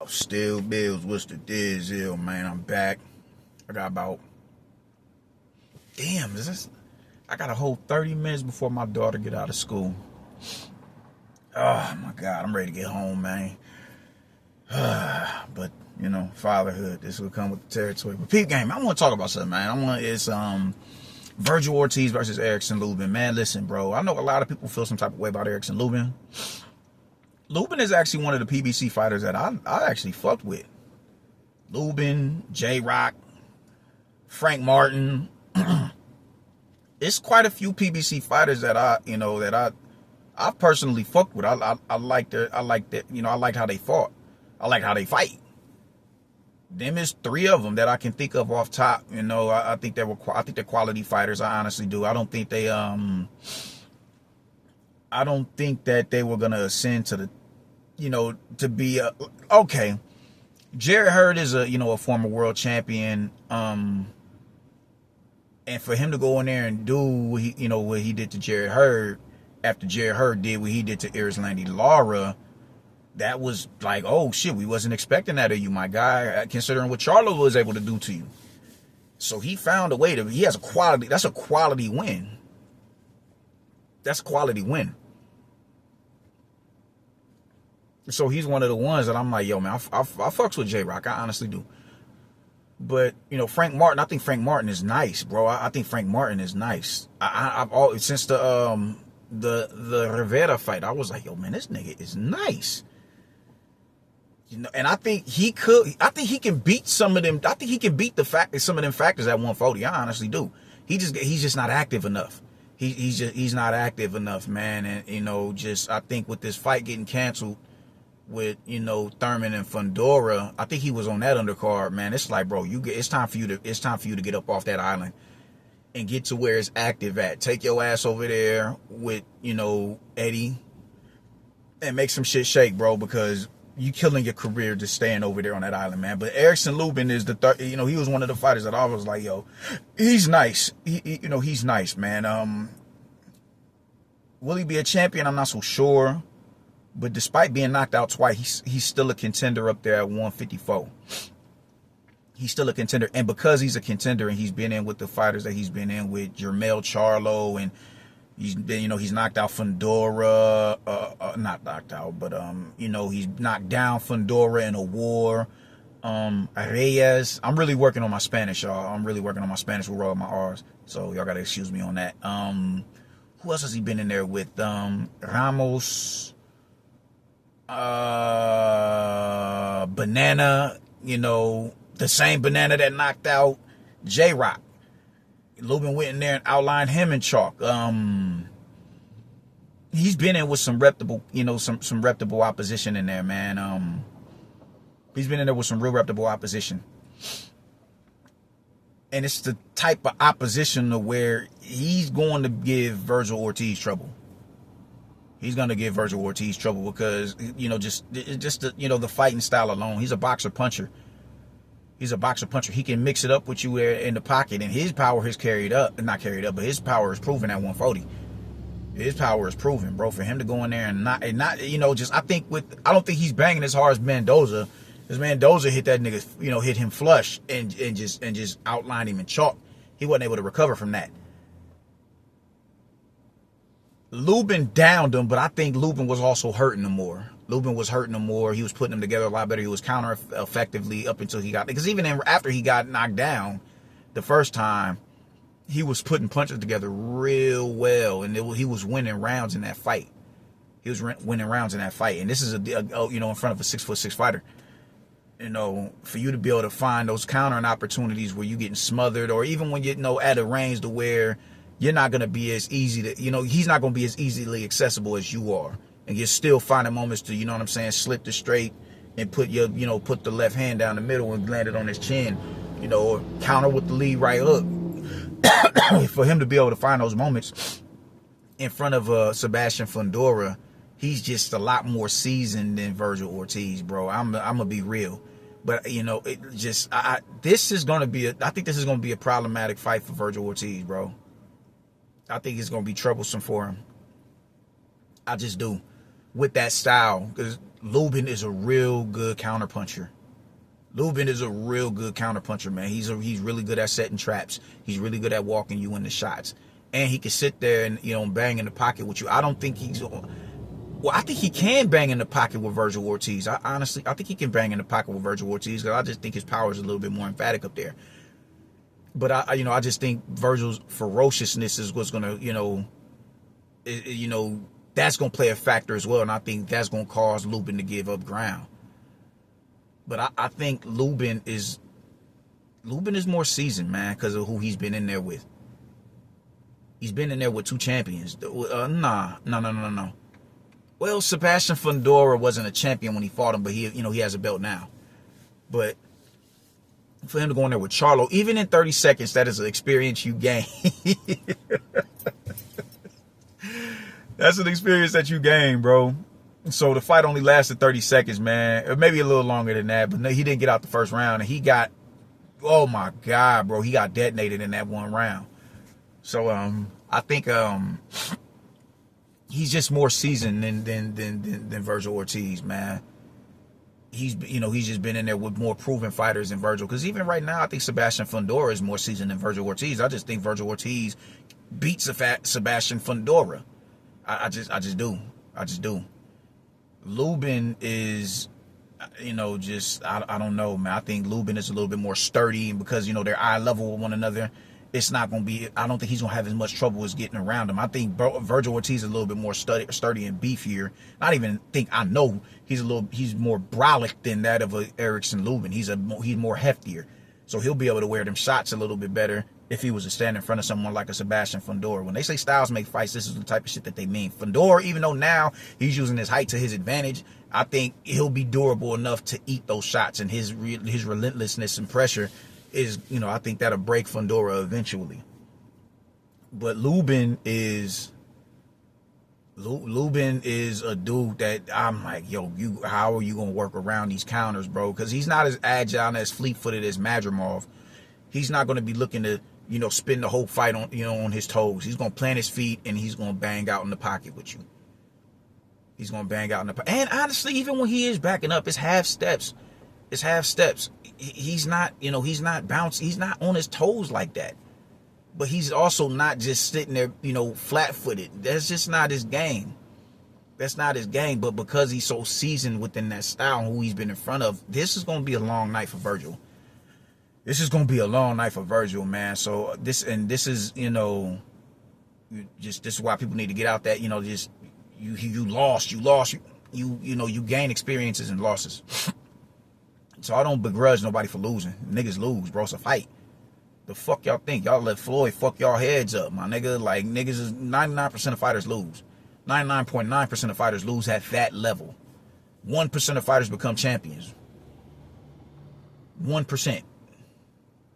Still Bills, what's the deal, man? I'm back. I got about, I got a whole 30 minutes before my daughter get out of school. Oh my God, I'm ready to get home, man. But, fatherhood, this will come with the territory. But peep game, I want to talk about something, man. It's Vergil Ortiz versus Erickson Lubin. Man, listen, bro, I know a lot of people feel some type of way about Erickson Lubin. Lubin is actually one of the PBC fighters that I actually fucked with. Lubin, J-Rock, Frank Martin. It's quite a few PBC fighters that I personally fucked with. I like how they fought. I like how they fight. Them is three of them that I can think of off top. I think they're quality fighters. I honestly do. I don't think that they were gonna ascend to the, to be okay. Jarrett Hurd is a former world champion. And for him to go in there and do what he did to Jarrett Hurd, after Jarrett Hurd did what he did to Erislandy Lara, that was like, oh shit, we wasn't expecting that of you, my guy, considering what Charlo was able to do to you. So he found a way that's a quality win. That's a quality win. So he's one of the ones that I'm like, yo, man, I fucks with J-Rock. I honestly do. But, Frank Martin, I think Frank Martin is nice, bro. I think Frank Martin is nice. I've always, since the Rivera fight, I was like, yo, man, this nigga is nice. And I think he can beat some of them. I think he can beat some of them factors at 140. I honestly do. He's just not active enough. He's not active enough, man. And, I think with this fight getting canceled, with Thurman and Fundora, I think he was on that undercard, man. It's like, bro, it's time for you to get up off that island and get to where it's active at. Take your ass over there with Eddie and make some shit shake, bro, because you killing your career just staying over there on that island, man. But Erickson Lubin is the third. He was one of the fighters that I was like, yo, he's nice. He's nice, man. Will he be a champion? I'm not so sure. But despite being knocked out twice, he's still a contender up there at 154. He's still a contender. And because he's a contender and he's been in with the fighters that he's been in with, Jermell Charlo, and he's knocked out Fundora, not knocked out, but he's knocked down Fundora in a war. Reyes. I'm really working on my Spanish, y'all. I'm really working on my Spanish with all my R's. So y'all gotta excuse me on that. Who else has he been in there with? Ramos. Banana, the same Banana that knocked out J-Rock. Lubin went in there and outlined him in chalk. He's been in with some reputable, some reputable opposition in there, man. He's been in there with some real reputable opposition. And it's the type of opposition to where he's going to give Vergil Ortiz trouble. He's going to give Vergil Ortiz trouble because, just the fighting style alone. He's a boxer puncher. He can mix it up with you in the pocket, and his power is not carried up, but his power is proven at 140. His power is proven, bro. For him to go in there and not, I don't think he's banging as hard as Mendoza. Because Mendoza hit that nigga, hit him flush and just outlined him in chalk. He wasn't able to recover from that. Lubin downed him, but I think Lubin was also hurting him more. He was putting them together a lot better. He was counter effectively up until he got, because even after he got knocked down the first time, he was putting punches together real well, and he was winning rounds in that fight. And this is in front of a 6'6" fighter. For you to be able to find those countering opportunities where you're getting smothered, or even when you're at a range to where you're not going to be as easy to, he's not going to be as easily accessible as you are. And you're still finding moments to, slip the straight and put put the left hand down the middle and land it on his chin, or counter with the lead right hook. For him to be able to find those moments in front of Sebastian Fundora, he's just a lot more seasoned than Vergil Ortiz, bro. I'm going to be real. But, I think this is going to be a problematic fight for Vergil Ortiz, bro. I think it's going to be troublesome for him. I just do. With that style. Because Lubin is a real good counterpuncher. Lubin is a real good counterpuncher, man. He's really good at setting traps. He's really good at walking you into shots. And he can sit there and, bang in the pocket with you. I don't think he's... Well, I think he can bang in the pocket with Vergil Ortiz. I think he can bang in the pocket with Vergil Ortiz, because I just think his power is a little bit more emphatic up there. But I just think Vergil's ferociousness is what's gonna, that's gonna play a factor as well, and I think that's gonna cause Lubin to give up ground. But I think Lubin is more seasoned, man, because of who he's been in there with. He's been in there with 2 champions. No. Well, Sebastian Fundora wasn't a champion when he fought him, but he has a belt now. But for him to go in there with Charlo, even in 30 seconds, that is an experience you gain. That's an experience that you gain, bro. So the fight only lasted 30 seconds, man. Or maybe a little longer than that, but no, he didn't get out the first round, and he got, oh my God, bro, he got detonated in that one round. So I think he's just more seasoned than Vergil Ortiz, man. He's just been in there with more proven fighters than Vergil. Because even right now, I think Sebastian Fundora is more seasoned than Vergil Ortiz. I just think Vergil Ortiz beats Sebastian Fundora. I just do. Lubin is, I don't know, man. I think Lubin is a little bit more sturdy, and because, they're eye level with one another, it's not going to be, I don't think he's going to have as much trouble as getting around him. I think Vergil Ortiz is a little bit more sturdy and beefier. I know he's more brolic than that of a Erickson Lubin. He's more heftier. So he'll be able to wear them shots a little bit better if he was to stand in front of someone like a Sebastian Fundora. When they say styles make fights, this is the type of shit that they mean. Fundora, even though now he's using his height to his advantage, I think he'll be durable enough to eat those shots, and his relentlessness and pressure is, I think that'll break Fundora eventually. But Lubin is a dude that I'm like, yo, how are you gonna work around these counters, bro? Because he's not as agile and as fleet-footed as Madrimov. He's not gonna be looking to, spin the whole fight on, on his toes. He's gonna plant his feet, and he's gonna bang out in the pocket with you. He's gonna bang out in the pocket. And honestly, even when he is backing up, it's half steps. He's not, he's not bouncing. He's not on his toes like that. But he's also not just sitting there, flat-footed. That's just not his game. That's not his game. But because he's so seasoned within that style and who he's been in front of, this is going to be a long night for Vergil. This is going to be a long night for Vergil, man. So this is, this is why people need to get out that, you lost. You gain experiences and losses. So I don't begrudge nobody for losing. Niggas lose, bro. It's a fight. The fuck y'all think? Y'all let Floyd fuck y'all heads up, my nigga. Like, niggas is 99% of fighters lose. 99.9% of fighters lose at that level. 1% of fighters become champions. 1%.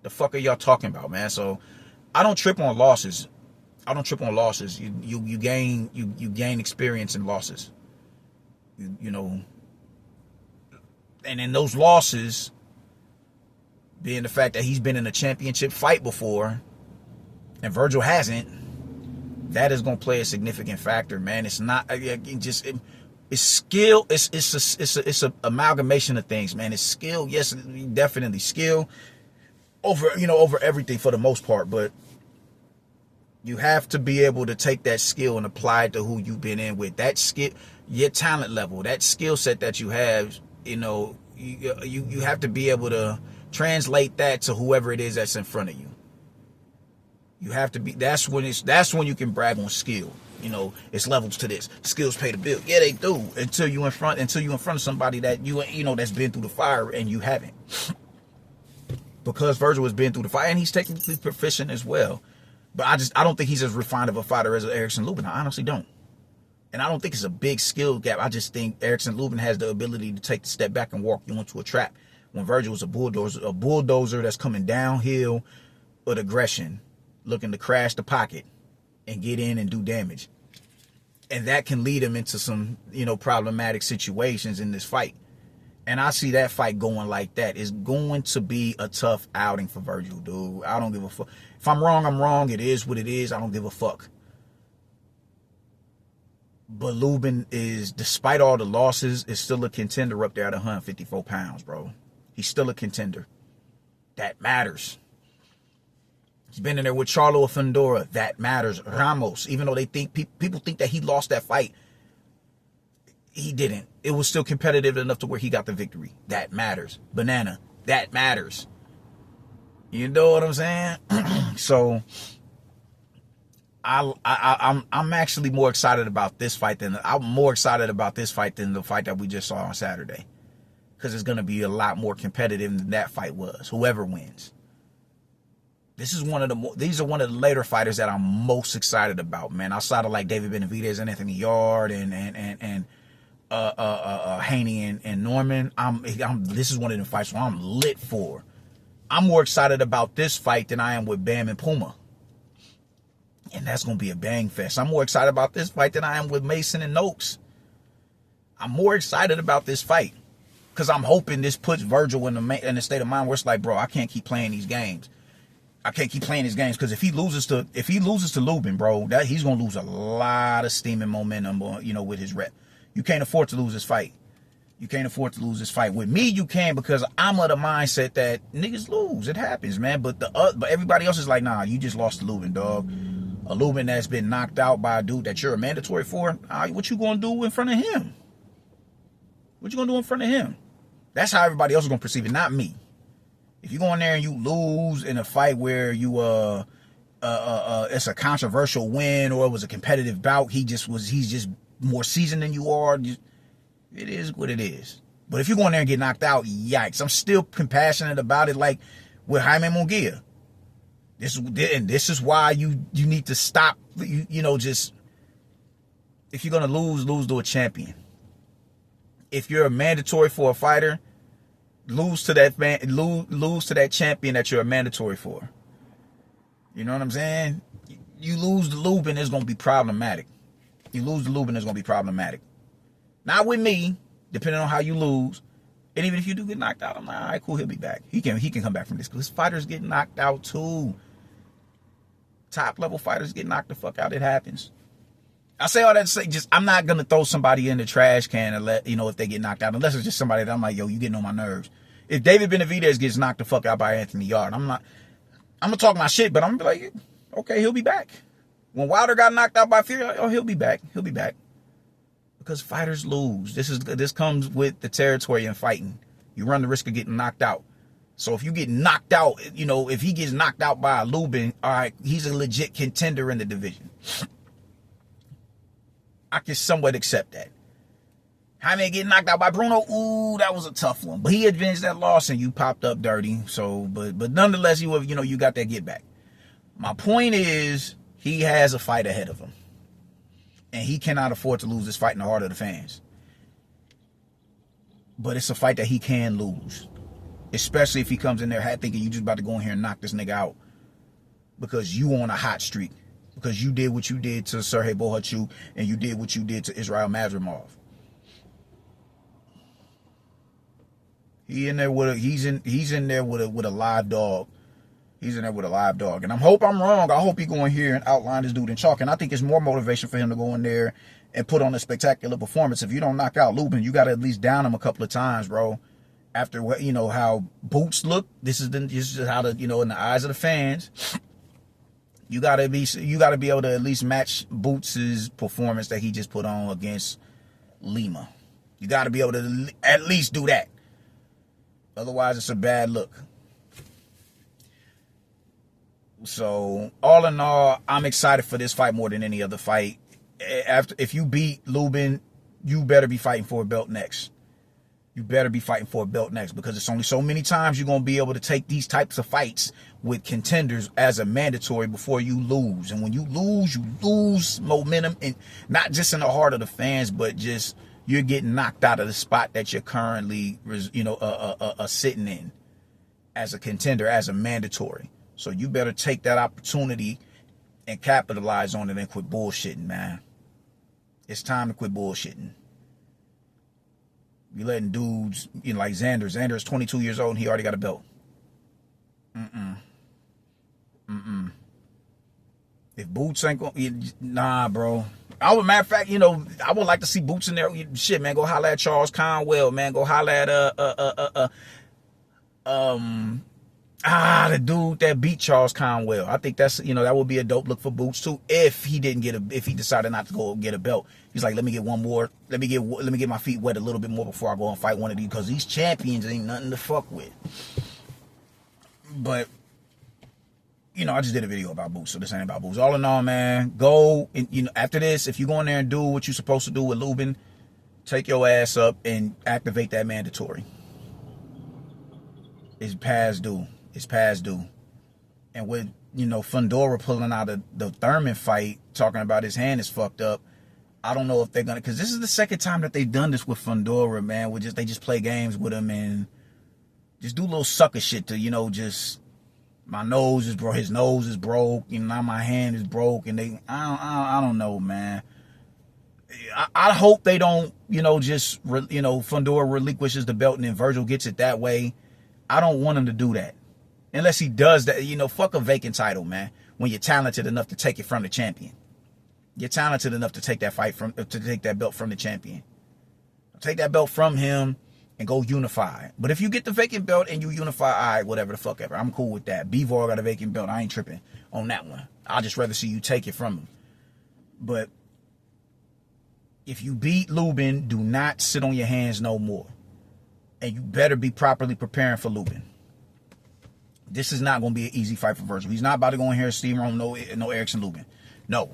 The fuck are y'all talking about, man? So I don't trip on losses. You gain experience in losses. And in those losses, being the fact that he's been in a championship fight before and Vergil hasn't, that is going to play a significant factor, man. It's not it's skill. It's a amalgamation of things, man. It's skill. Yes, definitely skill over everything for the most part, but you have to be able to take that skill and apply it to who you've been in with. That skill, your talent level, that skill set that you have, you have to be able to translate that to whoever it is that's in front of you. You have to be, that's when you can brag on skill. It's levels to this. Skills pay the bill. Yeah, they do. Until you in front of somebody that that's been through the fire and you haven't. Because Vergil has been through the fire and he's technically proficient as well. But I don't think he's as refined of a fighter as Erickson Lubin. I honestly don't. And I don't think it's a big skill gap. I just think Erickson Lubin has the ability to take the step back and walk you into a trap. When Vergil is a bulldozer that's coming downhill with aggression, looking to crash the pocket and get in and do damage. And that can lead him into some, problematic situations in this fight. And I see that fight going like that. It's going to be a tough outing for Vergil, dude. I don't give a fuck. If I'm wrong, I'm wrong. It is what it is. I don't give a fuck. But Lubin is, despite all the losses, is still a contender up there at 154 pounds, bro. He's still a contender. That matters. He's been in there with Charlo Fundora. That matters. Ramos, even though they think people think that he lost that fight, he didn't. It was still competitive enough to where he got the victory. That matters. Banana. That matters. You know what I'm saying? So I'm actually more excited about this fight than the fight that we just saw on Saturday, because it's going to be a lot more competitive than that fight was. Whoever wins. These are one of the later fighters that I'm most excited about, man. Outside of like David Benavidez and Anthony Yarde and Haney and Norman, this is one of the fights where I'm lit for. I'm more excited about this fight than I am with Bam and Puma. And that's going to be a bang fest. I'm more excited about this fight than I am with Mason and Noakes. I'm more excited about this fight because I'm hoping this puts Vergil in the state of mind where it's like, bro, I can't keep playing these games. I can't keep playing these games, because if he loses to Lubin, bro, he's going to lose a lot of steam and momentum, you know, with his rep. You can't afford to lose this fight. You can't afford to lose this fight. With me, you can, because I'm of the mindset that niggas lose. It happens, man. But everybody else is like, nah, you just lost to Lubin, dog. A Lubin that's been knocked out by a dude that you're a mandatory for. What you going to do in front of him? What you going to do in front of him? That's how everybody else is going to perceive it, not me. If you go in there and you lose in a fight where you it's a controversial win, or it was a competitive bout, he's just more seasoned than you are, it is what it is. But if you go in there and get knocked out, yikes. I'm still compassionate about it, like with Jaime Munguia. This is why you need to stop, just, if you're gonna lose to a champion. If you're a mandatory for a fighter, lose to that champion that you're a mandatory for. You know what I'm saying? You lose to Lubin, it's gonna be problematic. You lose to Lubin, it's gonna be problematic. Not with me, depending on how you lose. And even if you do get knocked out, I'm like, all right, cool, he'll be back. He can come back from this, because fighters get knocked out too. Top level fighters get knocked the fuck out. It happens. I say all that to say, I'm not gonna throw somebody in the trash can and let if they get knocked out, unless it's just somebody that I'm like, yo, you getting on my nerves. If David Benavidez gets knocked the fuck out by Anthony Yarde, I'm gonna talk my shit, but I'm gonna be like, okay, he'll be back. When Wilder got knocked out by Fury, he'll be back. He'll be back. Because fighters lose. This comes with the territory in fighting. You run the risk of getting knocked out. So if you get knocked out, if he gets knocked out by a Lubin, all right, he's a legit contender in the division. I can somewhat accept that. Jaime get knocked out by Bruno, ooh, that was a tough one. But he avenged that loss and you popped up dirty. So, but nonetheless, you got that get back. My point is, he has a fight ahead of him. And he cannot afford to lose this fight in the heart of the fans. But it's a fight that he can lose. Especially if he comes in there thinking you just about to go in here and knock this nigga out. Because you on a hot streak. Because you did what you did to Sergey Bohachu, and you did what you did to Israel Madrimov. He's in there with a live dog. He's in there with a live dog. And I hope I'm wrong. I hope he go in here and outline this dude in chalk. And I think it's more motivation for him to go in there and put on a spectacular performance. If you don't knock out Lubin, you got to at least down him a couple of times, bro. After how Boots look, this is how in the eyes of the fans, you gotta be able to at least match Boots' performance that he just put on against Lima. You gotta be able to at least do that. Otherwise, it's a bad look. So, all in all, I'm excited for this fight more than any other fight. If you beat Lubin, you better be fighting for a belt next. You better be fighting for a belt next, because it's only so many times you're going to be able to take these types of fights with contenders as a mandatory before you lose. And when you lose momentum, and not just in the heart of the fans, but just you're getting knocked out of the spot that you're currently, sitting in as a contender, as a mandatory. So you better take that opportunity and capitalize on it and quit bullshitting, man. It's time to quit bullshitting. You letting dudes, like Xander. Xander is 22 years old and he already got a belt. If Boots ain't going, nah, bro. I would, matter of fact, I would like to see Boots in there. Shit, man, go holler at Charles Conwell, man. Go holler at the dude that beat Charles Conwell. I think that's, that would be a dope look for Boots too. If he decided not to go get a belt, he's like, let me get one more. Let me get my feet wet a little bit more before I go and fight one of these, because these champions ain't nothing to fuck with. But I just did a video about Boots, so this ain't about Boots. All in all, man, go and, after this, if you go in there and do what you're supposed to do with Lubin, take your ass up and activate that mandatory. It's past due. It's past due. And with, Fundora pulling out the Thurman fight, talking about his hand is fucked up, I don't know if they're gonna, because this is the second time that they've done this with Fundora, man. They just play games with him and just do little sucker shit to, just, my nose is broke, his nose is broke, now my hand is broke, and I don't know, man. I hope they don't, Fundora relinquishes the belt and then Vergil gets it that way. I don't want him to do that. Unless he does that, fuck a vacant title, man. When you're talented enough to take it from the champion. You're talented enough to take that belt from the champion. Take that belt from him and go unify. But if you get the vacant belt and you unify, all right, whatever the fuck ever. I'm cool with that. Bivor got a vacant belt. I ain't tripping on that one. I'd just rather see you take it from him. But if you beat Lubin, do not sit on your hands no more. And you better be properly preparing for Lubin. This is not going to be an easy fight for Vergil. He's not about to go in here and steamroll no Erickson Lubin. No.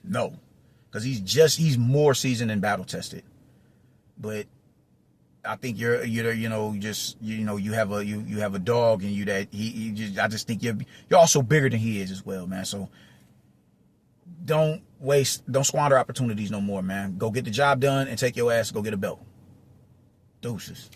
Because he's more seasoned and battle tested. But I think you have a dog in you that I just think you're also bigger than he is as well, man. So don't squander opportunities no more, man. Go get the job done and take your ass, go get a belt. Deuces.